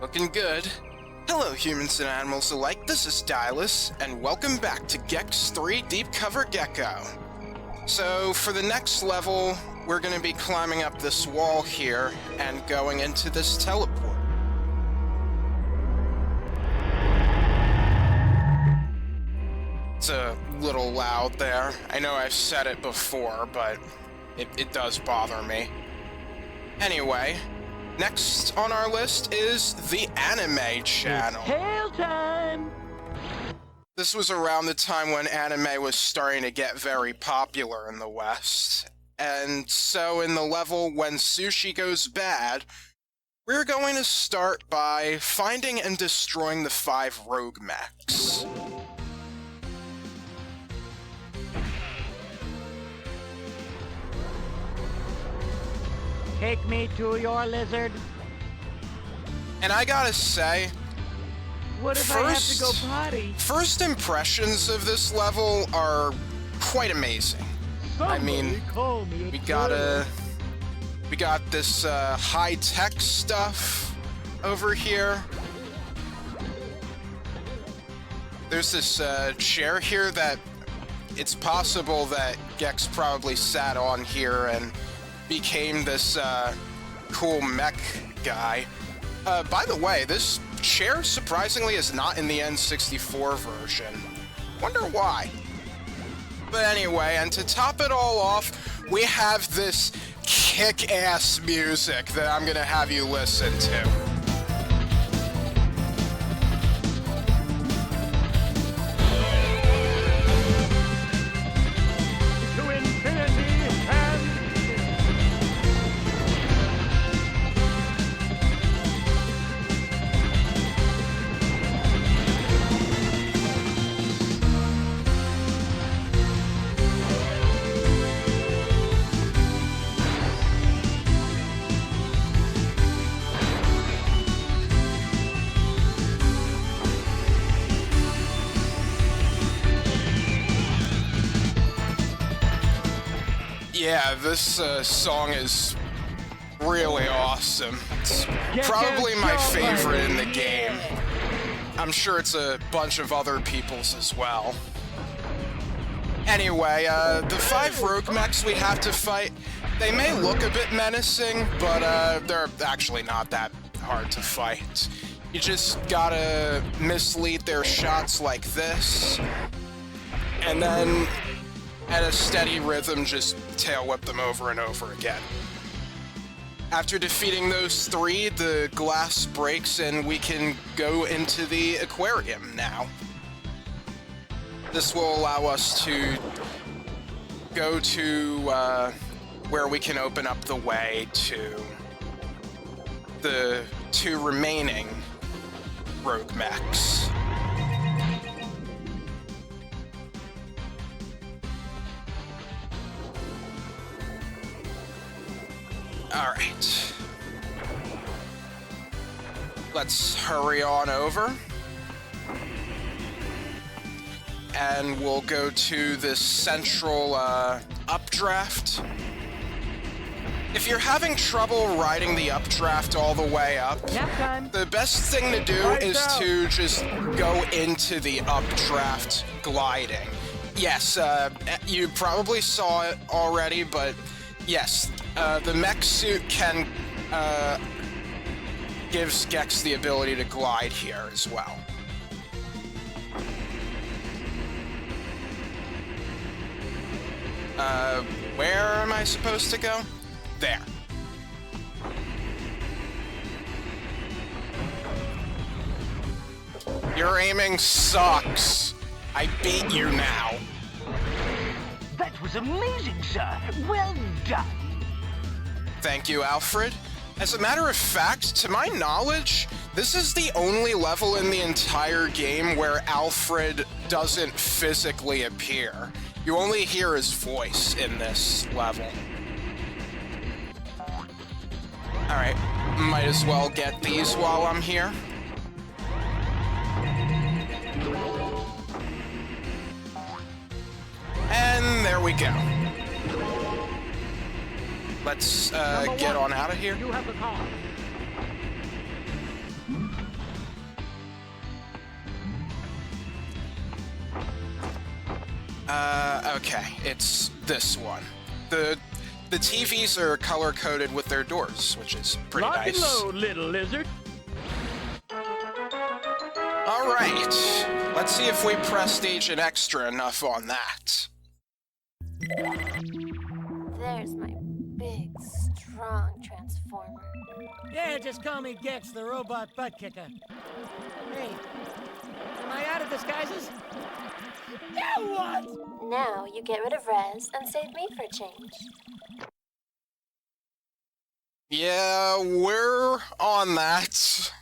Looking good. Hello humans and animals alike, this is Dylus, and welcome back to Gex 3 Deep Cover Gecko. So, for the next level, we're going to be climbing up this wall here and going into this teleport. It's a little loud there. I know I've said it before, but it does bother me. Anyway, next on our list is the anime channel. It's hail time! This was around the time when anime was starting to get very popular in the West. And so in the level when Sushi goes bad, we're going to start by finding and destroying the 5 rogue mechs. Take me to your lizard. And I gotta say, What if I have to go potty? first impressions of this level are quite amazing. I mean, Call me a we got this high-tech stuff over here. There's this chair here that it's possible that Gex probably sat on here and became this cool mech guy. By the way, this chair surprisingly is not in the N64 version. Wonder why. But anyway, and to top it all off, we have this kick-ass music that I'm gonna have you listen to. Yeah, this song is really awesome. It's probably my favorite in the game. I'm sure it's a bunch of other people's as well. Anyway, the 5 rogue mechs we have to fight, they may look a bit menacing, but they're actually not that hard to fight. You just gotta mislead their shots like this, and then at a steady rhythm, just tail whip them over and over again. After defeating those 3, the glass breaks and we can go into the aquarium now. This will allow us to go to where we can open up the way to the 2 remaining rogue mechs. Alright. Let's hurry on over. And we'll go to this central updraft. If you're having trouble riding the updraft all the way up, the best thing to do is to just go into the updraft gliding. Yes, you probably saw it already, but yes, the mech suit can gives Gex the ability to glide here as well. Where am I supposed to go? There. Your aiming sucks. I beat you now. That was amazing, sir. Well done. Thank you, Alfred. As a matter of fact, to my knowledge, this is the only level in the entire game where Alfred doesn't physically appear. You only hear his voice in this level. Alright, might as well get these while I'm here. And there we go. Let's get on out of here. You have the car. Okay, it's this one. The TVs are color-coded with their doors, which is pretty Lock nice. and load, little lizard. All right, let's see if we pressed Agent Xtra enough on that. There's my big, strong transformer. Yeah, just call me Gex, the robot butt kicker. Hey, am I out of disguises? Yeah, what? Now you get rid of Rez and save me for a change. Yeah, we're on that.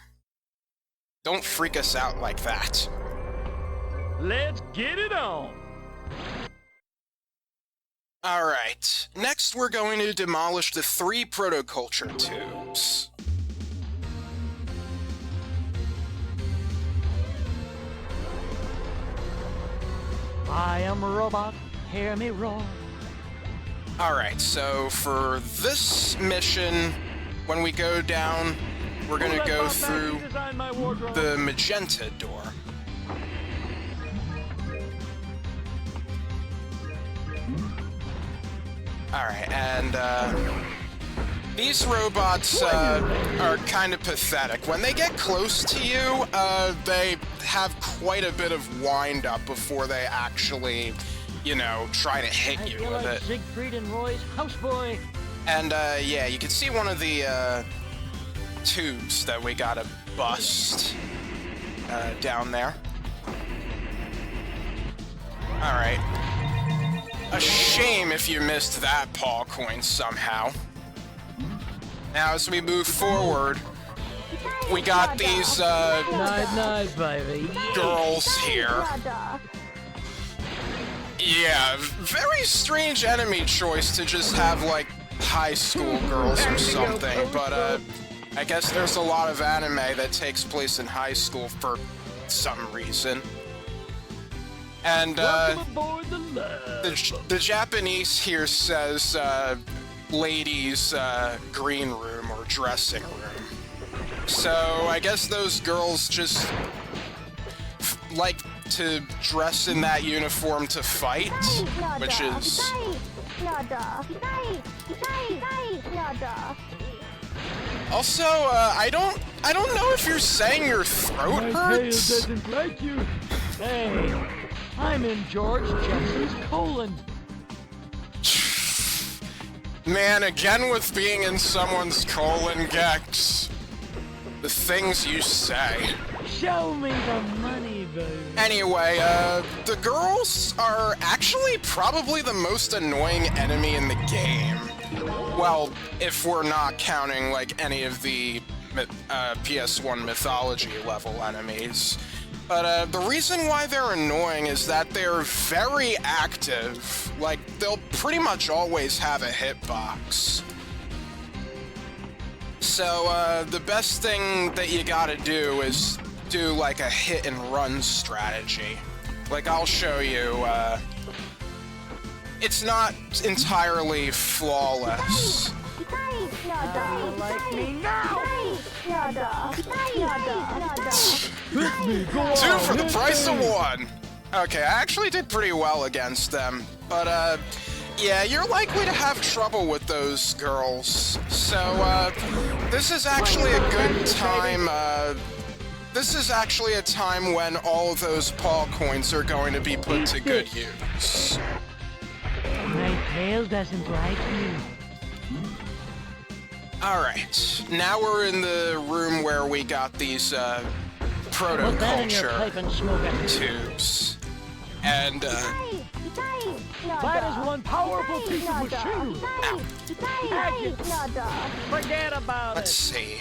Don't freak us out like that. Let's get it on. Alright, next we're going to demolish the 3 protoculture tubes. I am a robot, hear me roar. Alright, so for this mission, when we go down, we're gonna go through the magenta door. Alright, and these robots are kind of pathetic. When they get close to you, they have quite a bit of wind-up before they actually, you know, try to hit you with it. Siegfried and Roy's houseboy. And yeah, you can see one of the tubes that we gotta bust down there. Alright. A shame if you missed that paw coin somehow. Now, as we move forward, we got these Nice, baby. girls here. Yeah, very strange enemy choice to just have, like, high school girls or something, but I guess there's a lot of anime that takes place in high school for some reason. And the Japanese here says ladies' green room or dressing room. So I guess those girls just like to dress in that uniform to fight, which is... Also, I don't know if you're saying your throat hurts. doesn't like you. Hey, I'm in George Jetson's colon. Man, again with being in someone's colon, Gex. The things you say. Show me the money, baby. Anyway, the girls are actually probably the most annoying enemy in the game. Well, if we're not counting, like, any of the PS1 mythology level enemies. But the reason why they're annoying is that they're very active. Like, they'll pretty much always have a hitbox. So, the best thing that you gotta do is do, like, a hit-and-run strategy. Like, I'll show you, it's not entirely flawless. Like me now. 2 for the price of 1! Okay, I actually did pretty well against them, but, yeah, you're likely to have trouble with those girls. So, this is actually a good time, this is actually a time when all those paw coins are going to be put to good use. My tail doesn't like you. Alright, now we're in the room where we got these, Put that in your pipe protoculture and smoke it. tubes. And, That is one powerful piece of machinery. Forget about let's it. see.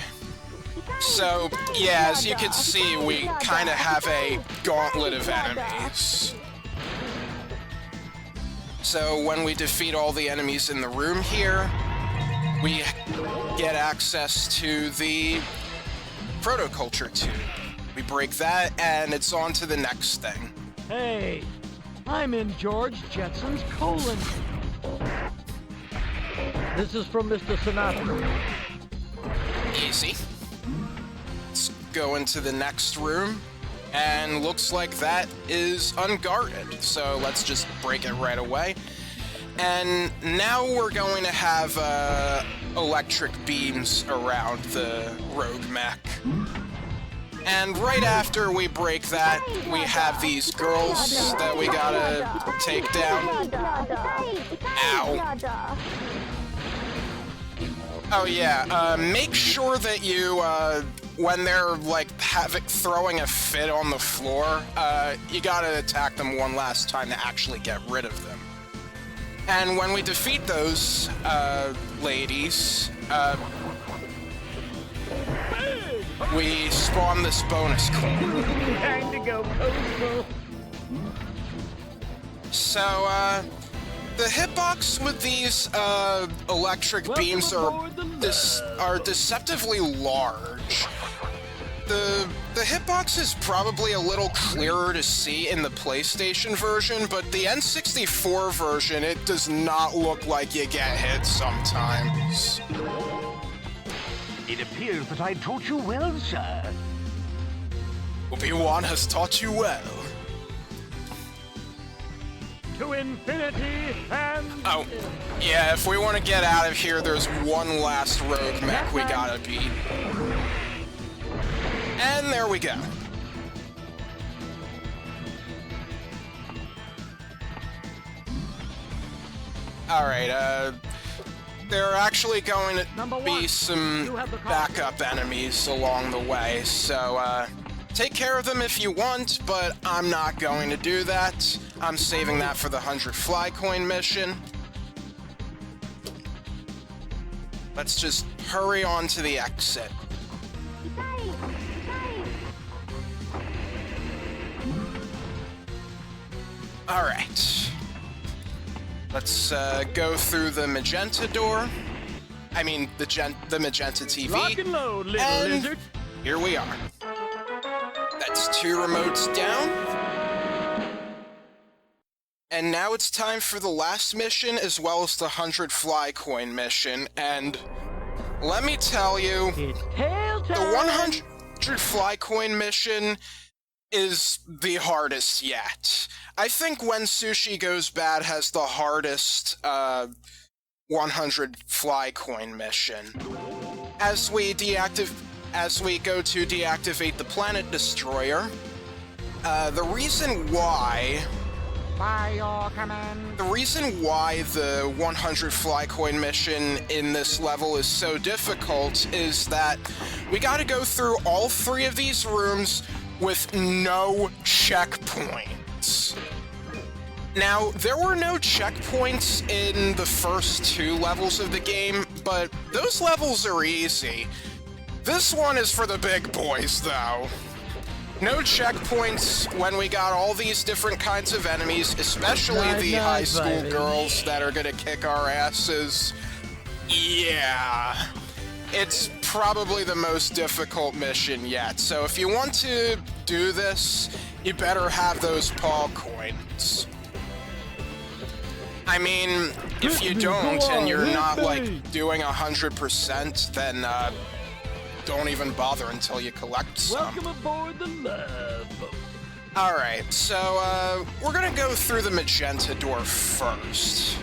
So, yeah, as you can see, we kind of have a gauntlet of enemies. So when we defeat all the enemies in the room here, we get access to the protoculture tube. We break that, and it's on to the next thing. Hey, I'm in George Jetson's colon. This is from Mr. Sinatra. Easy. Let's go into the next room. And looks like that is unguarded, so let's just break it right away. And now we're going to have electric beams around the rogue mech. And right after we break that, we have these girls that we gotta take down. Ow. Oh yeah, make sure that you, when they're, like, throwing a fit on the floor, you gotta attack them one last time to actually get rid of them. And when we defeat those, ladies, we spawn this bonus coin. Time to go postal. So, the hitbox with these, electric beams are deceptively large. The hitbox is probably a little clearer to see in the PlayStation version, but the N64 version, it does not look like you get hit sometimes. It appears that I taught you well, sir. Obi-Wan has taught you well. To infinity and... Oh, yeah, if we want to get out of here, there's one last rogue mech we gotta beat. And there we go. Alright, there are actually going to be some backup enemies along the way, so, take care of them if you want, but I'm not going to do that. I'm saving that for the 100 fly coin mission. Let's just hurry on to the exit. Alright. Let's go through the magenta door. I mean, the magenta TV. Lock and load, little lizard. Here we are. That's 2 remotes down. And now it's time for the last mission as well as the 100 fly coin mission. And let me tell you, the 100 fly coin mission is the hardest yet. I think When Sushi Goes Bad has the hardest 100 fly coin mission. As we go to deactivate the planet destroyer, the reason why the 100 fly coin mission in this level is so difficult is that we gotta go through all 3 of these rooms with no checkpoints. Now, there were no checkpoints in the first 2 levels of the game, but those levels are easy. This one is for the big boys, though. No checkpoints when we got all these different kinds of enemies, especially the high school girls that are gonna kick our asses. Yeah. It's probably the most difficult mission yet, so if you want to do this, you better have those paw coins. I mean, if you don't and you're not, like, doing 100%, then, don't even bother until you collect some. Welcome aboard the Love Boat. Alright, so, we're gonna go through the magenta door first.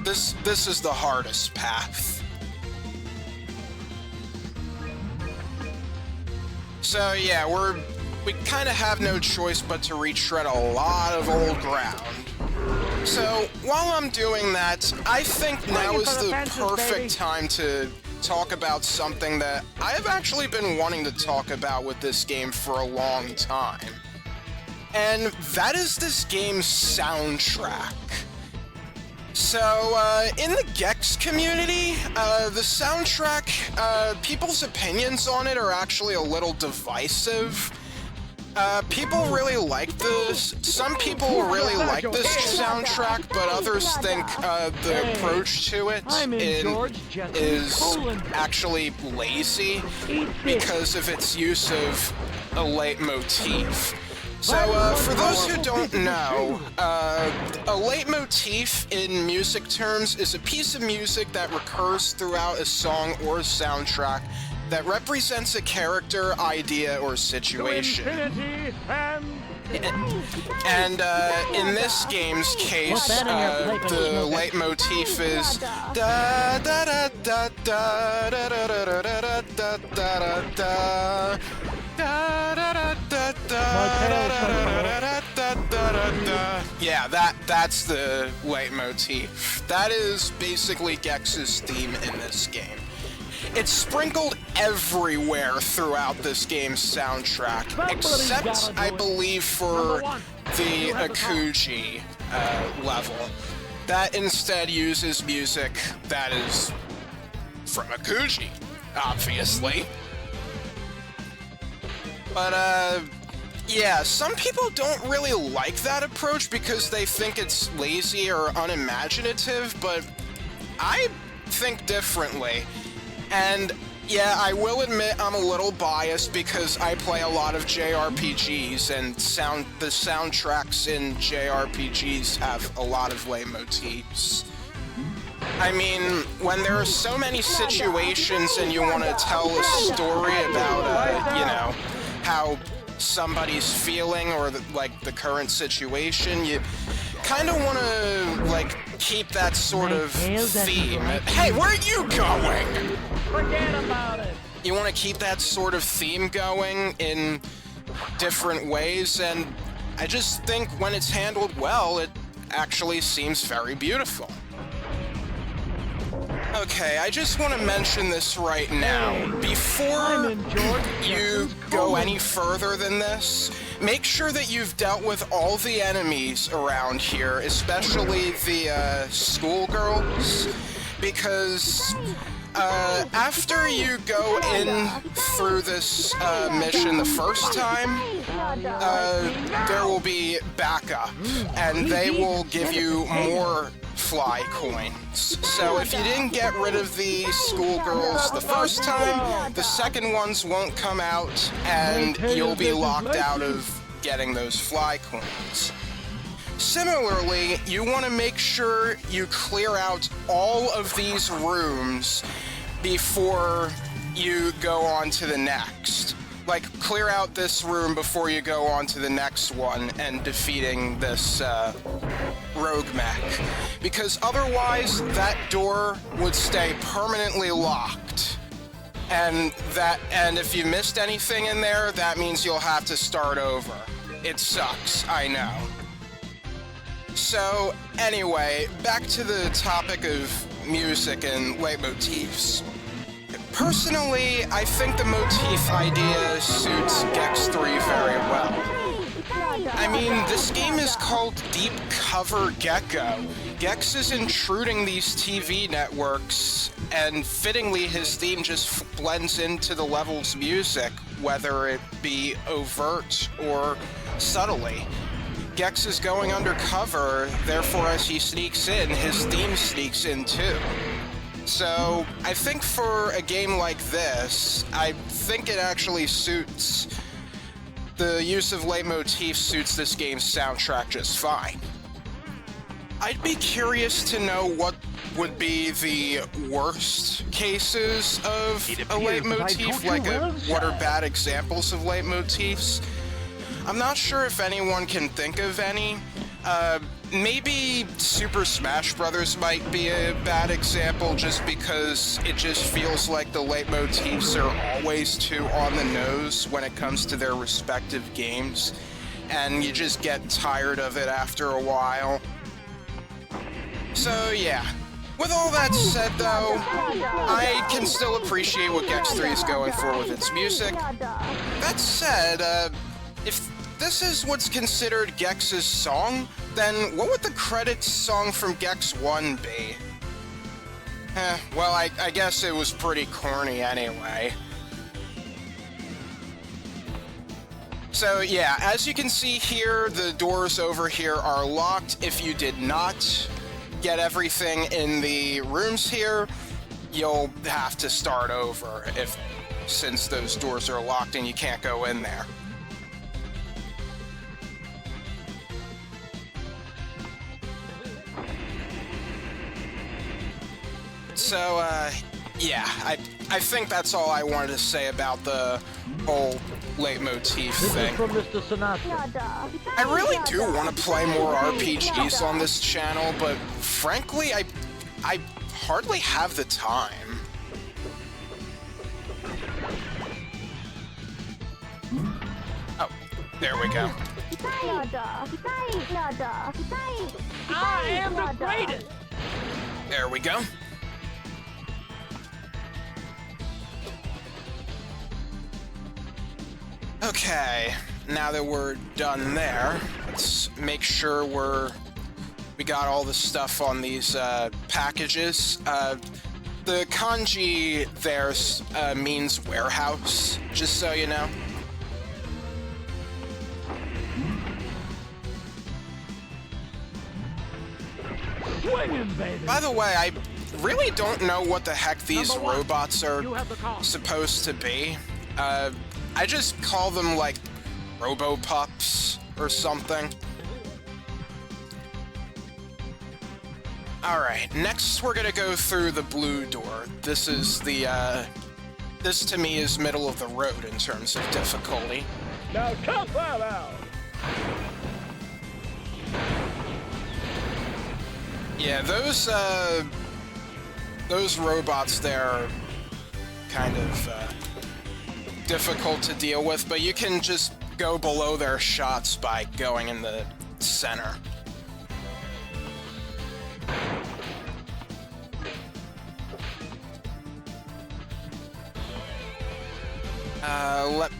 This is the hardest path. So, yeah, we kind of have no choice but to retread a lot of old ground. So, while I'm doing that, I think now is the perfect time to talk about something that I have actually been wanting to talk about with this game for a long time. And that is this game's soundtrack. So, in the Gex community, the soundtrack, people's opinions on it are actually a little divisive. People really like this. Some people really like this soundtrack, but others think the approach to it is actually lazy because of its use of a leitmotif. So, for those who don't know, a leitmotif in music terms is a piece of music that recurs throughout a song or a soundtrack that represents a character, idea, or situation. And in this game's case, the leitmotif is da da da da da da da da da da da da. Yeah, that's the leitmotif. That is basically Gex's theme in this game. It's sprinkled everywhere throughout this game's soundtrack, except, I believe, for the Akuji level. That instead uses music that is from Akuji, obviously. But, yeah, some people don't really like that approach because they think it's lazy or unimaginative, but I think differently. And yeah, I will admit I'm a little biased because I play a lot of JRPGs, and the soundtracks in JRPGs have a lot of leitmotifs. I mean, when there are so many situations and you want to tell a story about, you know, how somebody's feeling or the current situation, you kind of want to, like, keep that sort of theme. Hey, where are you going? Forget about it. You want to keep that sort of theme going in different ways, and I just think when it's handled well, it actually seems very beautiful. Okay, I just want to mention this right now. Before you go any further than this, make sure that you've dealt with all the enemies around here, especially the schoolgirls, because after you go in through this mission the first time, there will be backup, and they will give you more fly coins. So if you didn't get rid of the schoolgirls the first time, the second ones won't come out, and you'll be locked out of getting those fly coins. Similarly, you want to make sure you clear out all of these rooms before you go on to the next. Like, clear out this room before you go on to the next one and defeating this rogue mech. Because otherwise, that door would stay permanently locked. And if you missed anything in there, that means you'll have to start over. It sucks, I know. So, anyway, back to the topic of music and leitmotifs. Personally, I think the motif idea suits Gex 3 very well. I mean, this game is called Deep Cover Gecko. Gex is intruding these TV networks, and fittingly his theme just blends into the level's music, whether it be overt or subtly. Gex is going undercover, therefore as he sneaks in, his theme sneaks in too. So, I think for a game like this, I think it actually suits... The use of leitmotifs suits this game's soundtrack just fine. I'd be curious to know what would be the worst cases of a leitmotif, what are bad examples of leitmotifs. I'm not sure if anyone can think of any. Maybe Super Smash Bros. Might be a bad example just because it just feels like the leitmotifs are always too on the nose when it comes to their respective games, and you just get tired of it after a while. So yeah, with all that said though, I can still appreciate what Gex 3 is going for with its music. That said, if this is what's considered Gex's song, then what would the credits song from Gex 1 be? Well, I guess it was pretty corny anyway. So yeah, as you can see here, the doors over here are locked. If you did not get everything in the rooms here, you'll have to start over since those doors are locked and you can't go in there. So, yeah, I think that's all I wanted to say about the whole leitmotif This thing. is from Mr. Sinatra. I really do want to play more RPGs on this channel, but frankly, I hardly have the time. Oh, there we go. I am the greatest! There we go. Okay, now that we're done there, let's make sure we got all the stuff on these packages. The kanji there means warehouse, just so you know. Swinging, baby! By the way, I really don't know what the heck these Number one, robots are you have the call. supposed to be. I just call them like Robo-Pups or something. Alright, next we're gonna go through the blue door. This is the, this to me is middle of the road in terms of difficulty. Now cut that out! Yeah, those robots there are kind of, difficult to deal with, but you can just go below their shots by going in the center.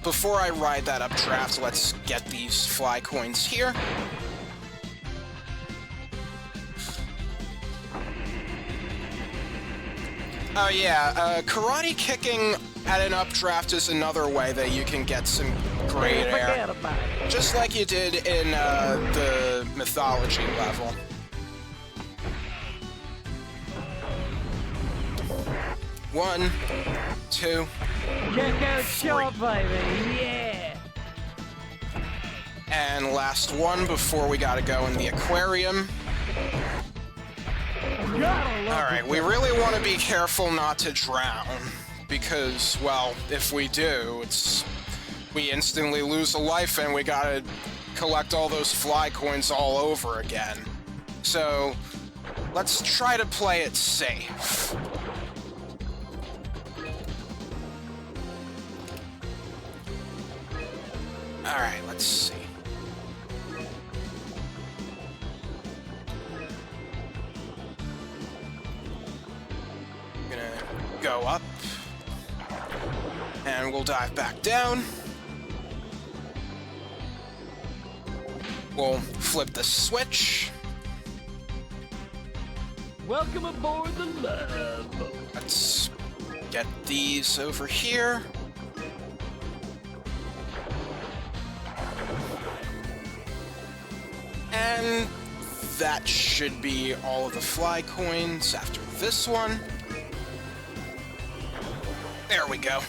Before I ride that updraft, let's get these fly coins here. Oh yeah, karate kicking at an updraft is another way that you can get some great air. Forget about it. Just like you did in the mythology level. One, two, Gecko shot, baby, yeah! and last one before we gotta go in the aquarium. Alright, we really want to be careful not to drown, because, well, if we do, we instantly lose a life and we gotta collect all those fly coins all over again. So, let's try to play it safe. Alright, let's see. Gonna go up, and we'll dive back down. We'll flip the switch. Welcome aboard the Love Boat. Let's get these over here. And that should be all of the fly coins after this one. There we go.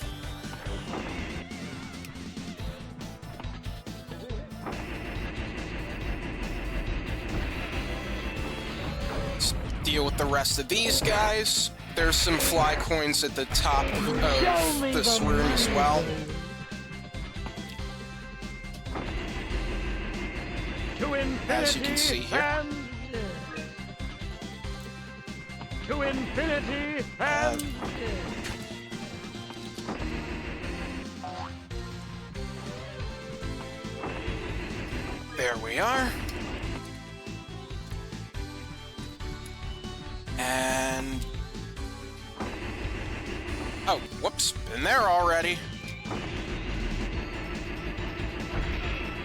Let's deal with the rest of these guys. There's some fly coins at the top of this room as well. As you can see here. To infinity and... There we are. And... oh, whoops, been there already.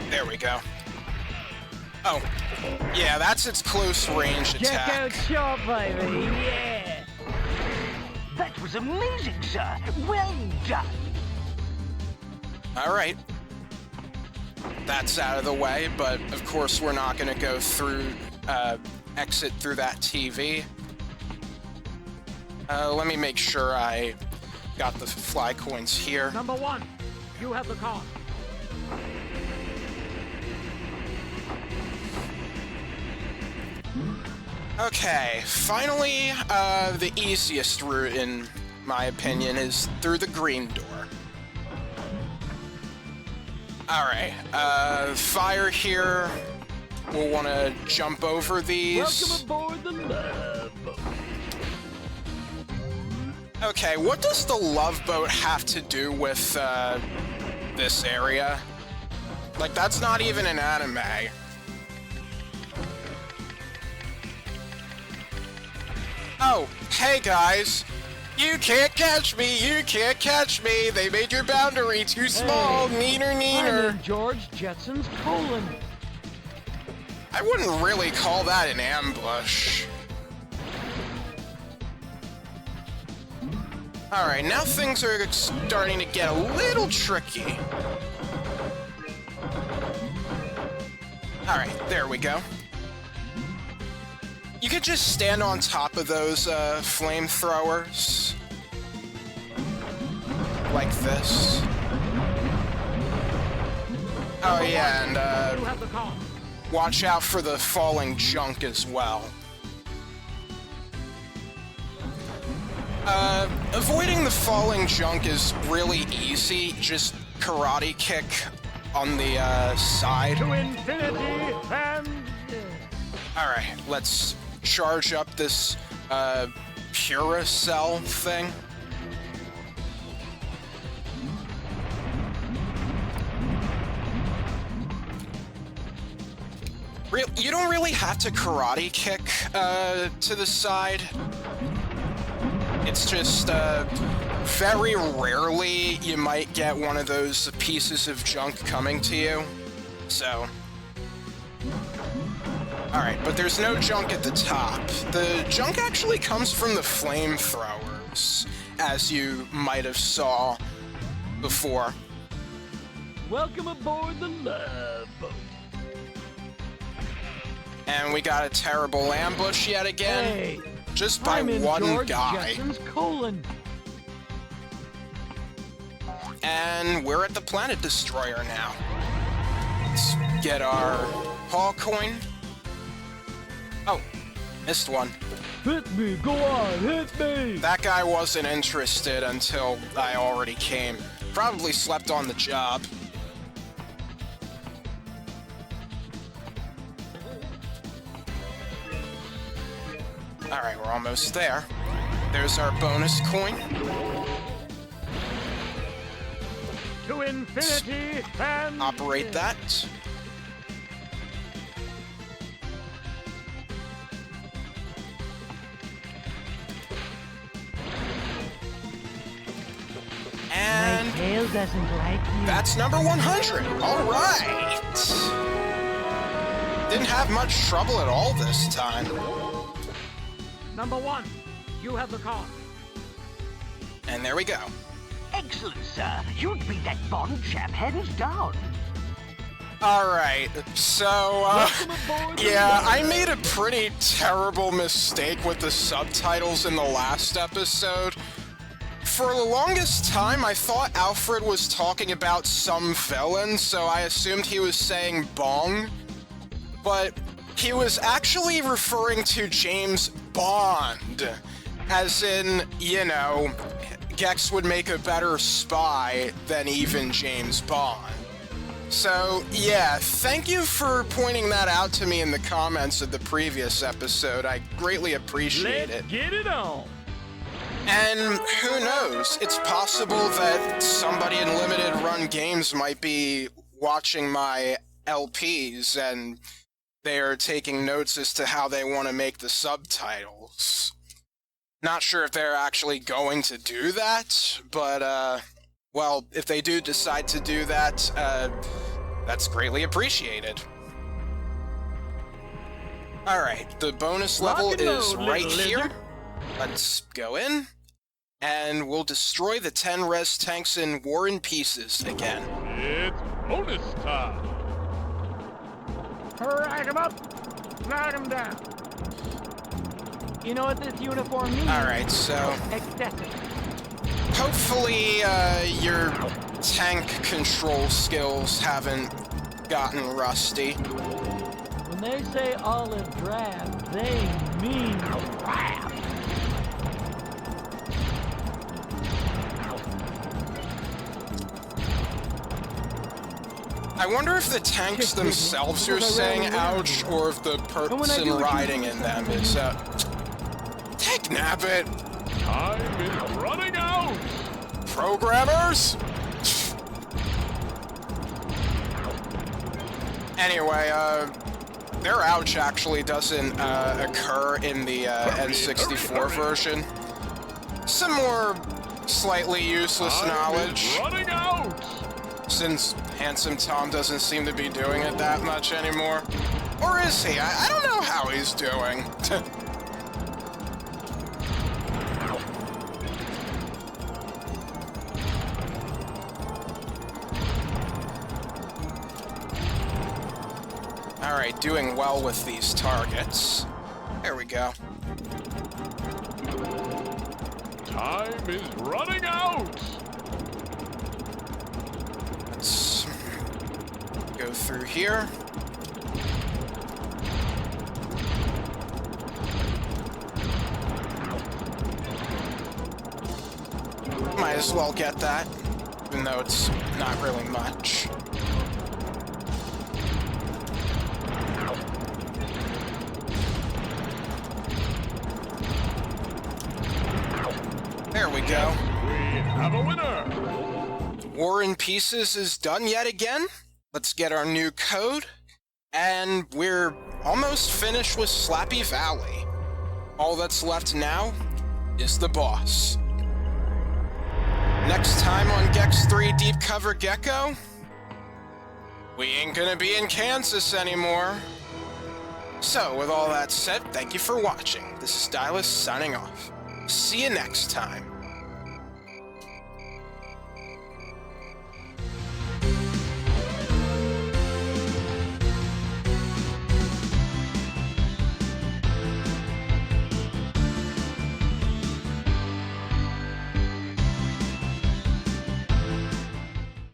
There we go. Oh, yeah, that's its close range attack. Gecko shot, baby, yeah! That was amazing, sir. Well done. Alright. That's out of the way, but of course we're not going to go through, exit through that TV. Let me make sure I got the fly coins here. Number one, you have the call. Okay, finally, the easiest route in my opinion, is through the green door. Alright, fire here. We'll want to jump over these. Welcome aboard the Love Boat. Okay, what does the Love Boat have to do with, this area? Like, that's not even an anime. Oh, hey guys! You can't catch me! You can't catch me! They made your boundary too small! Neener, I'm neener! in George Jetson's colon. I wouldn't really call that an ambush. Alright, now things are starting to get a little tricky. Alright, there we go. You could just stand on top of those flamethrowers. Like this. Oh yeah, and You have the call. watch out for the falling junk as well. Avoiding the falling junk is really easy. Just karate kick on the side. To infinity and... Alright, let's charge up this Puracell thing. You don't really have to karate kick to the side. It's just very rarely you might get one of those pieces of junk coming to you. So... Alright, but there's no junk at the top. The junk actually comes from the flamethrowers, as you might have saw before. Welcome aboard the Love Boat. And we got a terrible ambush yet again, Hey, just by I'm in one George guy. Jetson's colon. And we're at the Planet Destroyer now. Let's get our paw coin. Oh, missed one. Hit me, go on, hit me! That guy wasn't interested until I already came. Probably slept on the job. Alright, we're almost there. There's our bonus coin. To infinity and... Operate that. And My tail doesn't like you. that's number 100. All right. Didn't have much trouble at all this time. Number 1, you have the call. And there we go. Excellent, sir. You'd beat that Bond chap hands down. All right. So, yeah, I made a pretty terrible mistake with the subtitles in the last episode. For the longest time, I thought Alfred was talking about some villain, so I assumed he was saying Bong. But he was actually referring to James Bond, as in, you know, Gex would make a better spy than even James Bond. So, yeah, thank you for pointing that out to me in the comments of the previous episode. I greatly appreciate it. Get it on! And who knows, it's possible that somebody in limited run games might be watching my LPs and they are taking notes as to how they want to make the subtitles. Not sure if they're actually going to do that, but, well, if they do decide to do that, that's greatly appreciated. Alright, the bonus level Rock and is roll, right little here. lizard. Let's go in, and we'll destroy the 10 res tanks in War and Pieces again. It's bonus time! Rack him up, knock him down. You know what this uniform means? Alright, so Excessive. hopefully your tank control skills haven't gotten rusty. When they say olive drab, they mean drab. I wonder if the tanks themselves are saying ouch, or if the person riding in them is, Take nabbit! Time is running out! Programmers? Anyway, their ouch actually doesn't, occur in the, N64 version. Some more slightly useless knowledge. Running out! Since Handsome Tom doesn't seem to be doing it that much anymore. Or is he? I don't know how he's doing. Alright, doing well with these targets. There we go. Time is running out! Let's go through here. Might as well get that, even though it's not really much. There we go. We have a winner! War and Pieces is done yet again. Let's get our new code. And we're almost finished with Slappy Valley. All that's left now is the boss. Next time on Gex 3 Deep Cover Gecko, we ain't gonna be in Kansas anymore. So, with all that said, thank you for watching. This is Stylus signing off. See you next time.